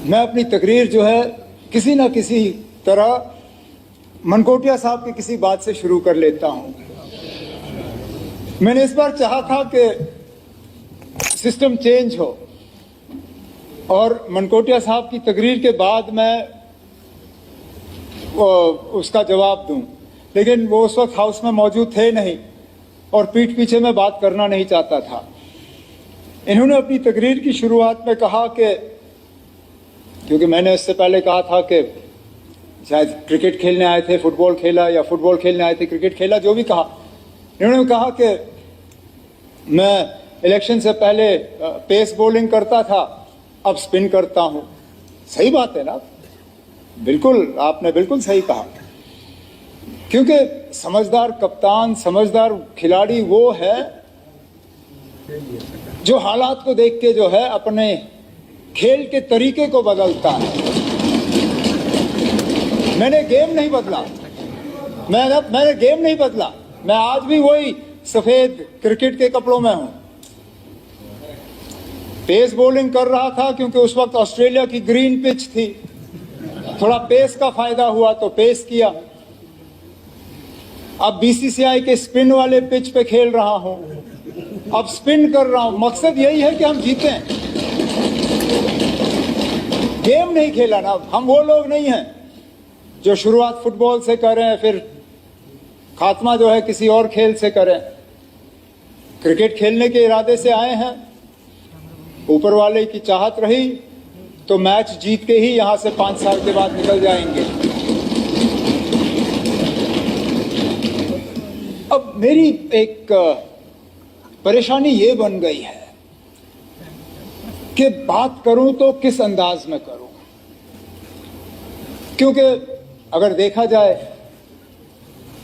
मैं अपनी तकरीर जो है किसी न किसी तरह मनकोटिया साहब की किसी बात से शुरू कर लेता हूं। मैंने इस बार चाहा था कि सिस्टम चेंज हो और मनकोटिया साहब की तकरीर के बाद मैं उसका जवाब दूं, लेकिन वो उस वक्त हाउस में मौजूद थे नहीं और पीठ पीछे मैं बात करना नहीं चाहता था। इन्होंने अपनी तकरीर की शुरुआत में कहा कि, क्योंकि मैंने इससे पहले कहा था कि शायद क्रिकेट खेलने आए थे, फुटबॉल खेला, या फुटबॉल खेलने आए थे क्रिकेट खेला, जो भी कहा, इन्होंने कहा कि मैं इलेक्शन से पहले पेस बॉलिंग करता था, अब स्पिन करता हूं। सही बात है ना, बिल्कुल, आपने बिल्कुल सही कहा, क्योंकि समझदार कप्तान, समझदार खिलाड़ी वो है जो हालात को देख के जो है अपने खेल के तरीके को बदलता है। मैंने गेम नहीं बदला, मैंने गेम नहीं बदला, मैं आज भी वही सफेद क्रिकेट के कपड़ों में हूं। पेस बॉलिंग कर रहा था क्योंकि उस वक्त ऑस्ट्रेलिया की ग्रीन पिच थी, थोड़ा पेस का फायदा हुआ तो पेस किया। अब बीसीसीआई के स्पिन वाले पिच पे खेल रहा हूं, अब स्पिन कर रहा हूं। मकसद यही है कि हम जीतें, गेम नहीं खेला ना। हम वो लोग नहीं हैं जो शुरुआत फुटबॉल से करें फिर खात्मा जो है किसी और खेल से करें। क्रिकेट खेलने के इरादे से आए हैं, ऊपर वाले की चाहत रही तो मैच जीत के ही यहां से 5 साल के बाद निकल जाएंगे। अब मेरी एक परेशानी ये बन गई है कि बात करूं तो किस अंदाज में करूं, क्योंकि अगर देखा जाए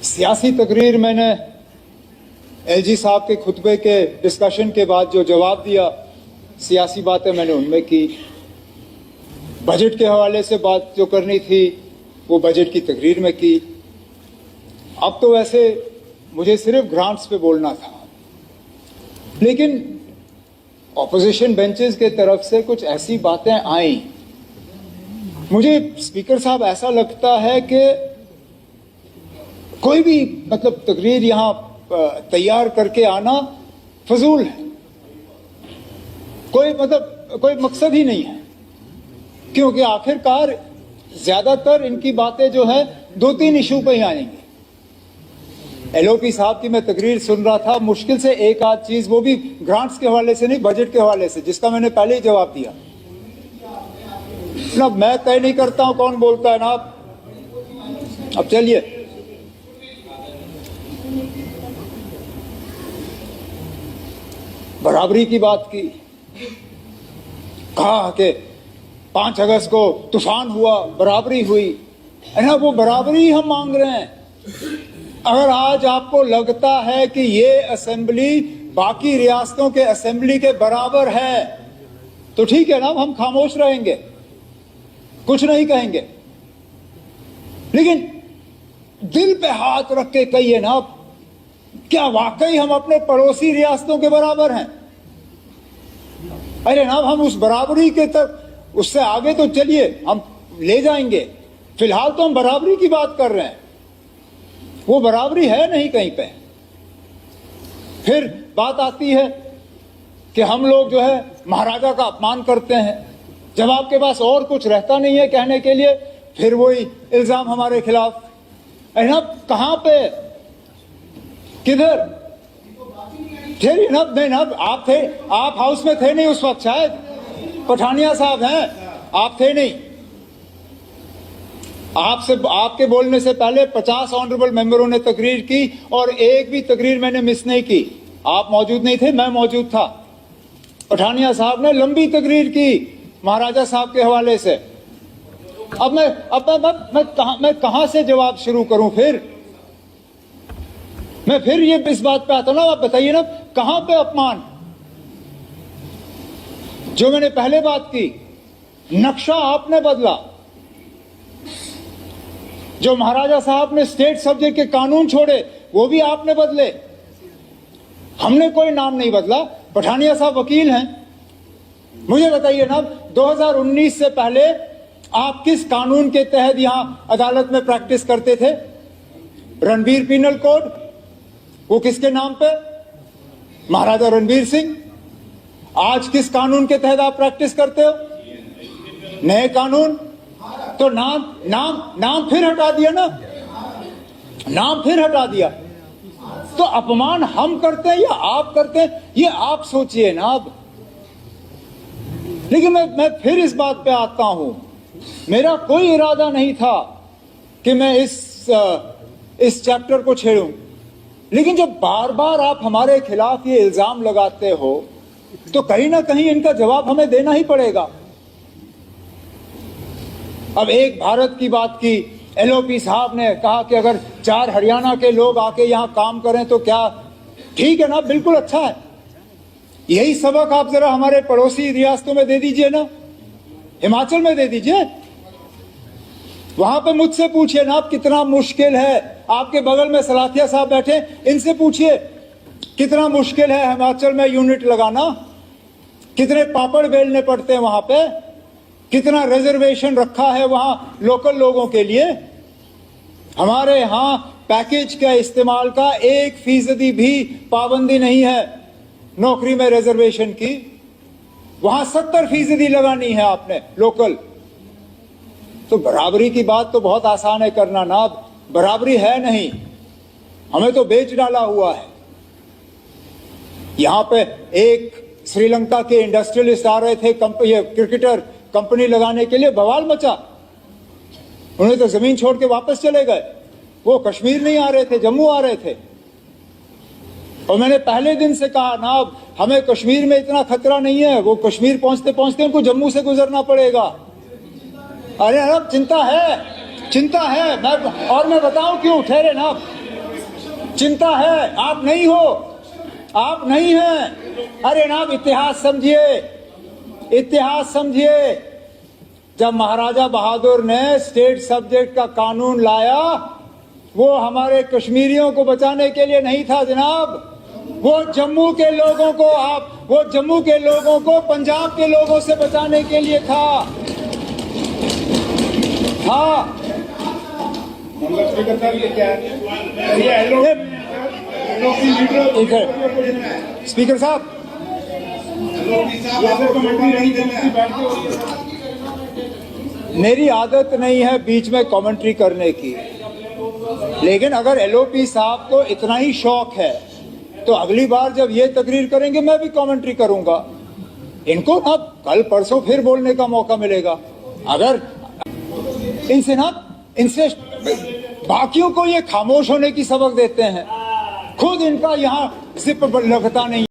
सियासी तकरीर मैंने एलजी साहब के खुतबे के डिस्कशन के बाद जो जवाब दिया, सियासी बातें मैंने उनमें की। बजट के हवाले से बात जो करनी थी वो बजट की तकरीर में की। अब तो वैसे मुझे सिर्फ ग्रांट्स पे बोलना था, लेकिन ऑपोजिशन बेंचेस के तरफ से कुछ ऐसी बातें आई, मुझे स्पीकर साहब ऐसा लगता है कि कोई भी मतलब तकरीर यहां तैयार करके आना फजूल है, कोई मकसद ही नहीं है, क्योंकि आखिरकार ज्यादातर इनकी बातें जो है 2-3 इशू पे ही आएंगी। एलओपी साहब की मैं तकरीर सुन रहा था, मुश्किल से एक आध चीज, वो भी ग्रांट्स के हवाले से नहीं, बजट के हवाले से, जिसका मैंने पहले ही जवाब दिया ना। मैं तय नहीं करता हूं कौन बोलता है ना। अब चलिए, बराबरी की बात की, कहा कि 5 अगस्त को तूफान हुआ, बराबरी हुई है ना। वो बराबरी हम मांग रहे हैं। अगर आज आपको लगता है कि ये असेंबली बाकी रियासतों के असेंबली के बराबर है तो ठीक है ना, हम खामोश रहेंगे, कुछ नहीं कहेंगे, लेकिन दिल पे हाथ रख के कहिए ना, क्या वाकई हम अपने पड़ोसी रियासतों के बराबर हैं? अरे ना, हम उस बराबरी के तक, उससे आगे तो चलिए हम ले जाएंगे। फिलहाल तो हम बराबरी की बात कर रहे हैं, वो बराबरी है नहीं कहीं पे। फिर बात आती है कि हम लोग जो है महाराजा का अपमान करते हैं। जब आपके पास और कुछ रहता नहीं है कहने के लिए, फिर वही इल्जाम हमारे खिलाफ। अरे ना, कहां पे, किधर थे ना? नहीं ना, आप थे, आप हाउस में थे नहीं उस वक्त, शायद पठानिया साहब हैं, आप थे नहीं। आपके बोलने से पहले 50 ऑनरेबल मेंबरों ने तकरीर की और एक भी तकरीर मैंने मिस नहीं की। आप मौजूद नहीं थे, मैं मौजूद था। पठानिया साहब ने लंबी तकरीर की महाराजा साहब के हवाले से। अब मैं कहां से जवाब शुरू करूं? फिर मैं ये इस बात पे आता ना, आप बताइए ना, कहां पे अपमान? जो मैंने पहले बात की, नक्शा आपने बदला। जो महाराजा साहब ने स्टेट सब्जेक्ट के कानून छोड़े, वो भी आपने बदले। हमने कोई नाम नहीं बदला। पठानिया साहब वकील हैं, मुझे बताइए ना, 2019 से पहले आप किस कानून के तहत यहां अदालत में प्रैक्टिस करते थे? रणबीर पिनल कोड, वो किसके नाम पे? महाराजा रणबीर सिंह। आज किस कानून के तहत आप प्रैक्टिस करते हो? नए कानून। तो नाम फिर हटा दिया ना, नाम फिर हटा दिया। तो अपमान हम करते हैं या आप करते हैं, ये आप सोचिए ना अब। लेकिन मैं फिर इस बात पे आता हूं, मेरा कोई इरादा नहीं था कि मैं इस चैप्टर को छेड़ूं, लेकिन जब बार बार आप हमारे खिलाफ ये इल्जाम लगाते हो तो कहीं ना कहीं इनका जवाब हमें देना ही पड़ेगा। अब एक भारत की बात की, एलओपी साहब ने कहा कि अगर 4 हरियाणा के लोग आके यहां काम करें तो क्या ठीक है ना? बिल्कुल अच्छा है। यही सबक आप जरा हमारे पड़ोसी रियासतों में दे दीजिए ना, हिमाचल में दे दीजिए। वहां पे मुझसे पूछिए ना आप, कितना मुश्किल है। आपके बगल में सलाथिया साहब बैठे, इनसे पूछिए कितना मुश्किल है हिमाचल में यूनिट लगाना, कितने पापड़ बेलने पड़ते हैं वहां पे, कितना रिजर्वेशन रखा है वहां लोकल लोगों के लिए। हमारे यहां पैकेज का इस्तेमाल का 1% भी पाबंदी नहीं है नौकरी में रिजर्वेशन की। वहां 70% लगानी है आपने लोकल। तो बराबरी की बात तो बहुत आसान है करना ना, बराबरी है नहीं, हमें तो बेच डाला हुआ है। यहां पे एक श्रीलंका के इंडस्ट्रियलिस्ट आ रहे थे, क्रिकेटर कंपनी लगाने के लिए, बवाल मचा। उन्हें तो जमीन छोड़ के वापस चले गए। वो कश्मीर नहीं आ रहे थे, जम्मू आ रहे थे। और मैंने पहले दिन से कहा ना, हमें कश्मीर में इतना खतरा नहीं है, वो कश्मीर पहुंचते पहुंचते उनको जम्मू से गुजरना पड़ेगा। अरे अब चिंता है। मैं बताऊं क्यों, ठहरे ना, चिंता है। आप नहीं हैं। अरे ना, इतिहास समझिए। जब महाराजा बहादुर ने स्टेट सब्जेक्ट का कानून लाया, वो हमारे कश्मीरियों को बचाने के लिए नहीं था जनाब, वो जम्मू के लोगों को पंजाब के लोगों से बचाने के लिए था। हाँ, स्पीकर साहब, मेरी आदत नहीं है बीच में कमेंट्री करने की, लेकिन अगर एलओपी साहब को इतना ही शौक है तो अगली बार जब ये तकरीर करेंगे मैं भी कमेंट्री करूंगा। इनको ना कल परसों फिर बोलने का मौका मिलेगा। अगर इनसे बाकियों को ये खामोश होने की सबक देते हैं, खुद इनका यहाँ जिप लगता नहीं।